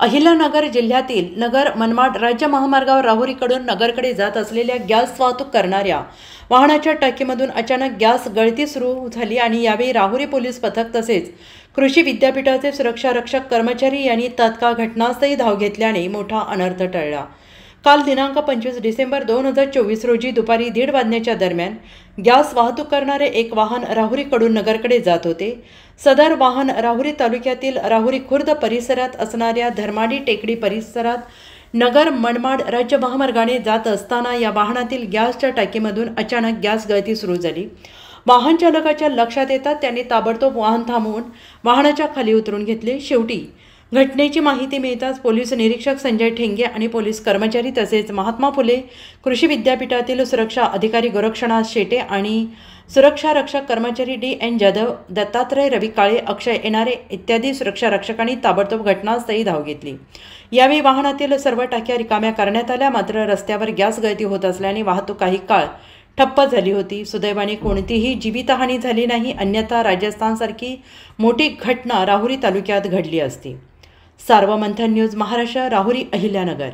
अहिल्यानगर जिल्ह्यातील नगर मनमाड राज्य महामार्गावर राहुरीकडून नगरकडे जात असलेल्या गॅस वाहतूक करणाऱ्या वाहनाच्या टाकीमधून अचानक गॅस गळती सुरू झाली आणि यावेळी राहुरी पोलीस पथक तसेच कृषी विद्यापीठाचे सुरक्षा रक्षक कर्मचारी यांनी तात्काळ घटनास्थळी धाव घेतल्याने मोठा अनर्थ टळला। काल दिनांक 25 डिसेंबर 2024 रोजी दुपारी 1:30 वाजण्याच्या दरम्यान गॅस वाहतूक करणारे एक वाहन राहुरीकडून नगरकडे जात होते। सदर वाहन राहुरी तालुक्यातील राहुरी खुर्द परिसरात असणाऱ्या धर्माडी टेकडी परिसरात नगर मनमाड राज्य महामार्गाने जात असताना या वाहनातील गॅसच्या टाकीमधून अचानक गॅस गळती सुरू झाली। वाहन चालकाच्या लक्षात येतात त्याने ताबडतोब वाहन थांबवून वाहनाच्या खाली उतरून घेतले। शेवटी घटनेची माहिती मिळताच पोलीस निरीक्षक संजय ठेंगे आणि पोलीस कर्मचारी तसेच महात्मा फुले कृषी विद्यापीठातील सुरक्षा अधिकारी गोरक्षनाथ शेटे आणि सुरक्षा रक्षक कर्मचारी DN जाधव, दत्तात्रय रवी काळे, अक्षय येणारे इत्यादी सुरक्षा रक्षकांनी ताबडतोब घटनास्थळी धाव घेतली। यावेळी वाहनातील सर्व टाक्या रिकाम्या करण्यात आल्या, मात्र रस्त्यावर गॅस गळती होत असल्याने वाहतूक काही काळ ठप्प झाली होती। सुदैवाने कोणतीही जीवितहानी झाली नाही, अन्यथा राजस्थानसारखी मोठी घटना राहुरी तालुक्यात घडली असती। सार्वमंथन न्यूज महाराष्ट्र, राहुरी, अहिल्यानगर।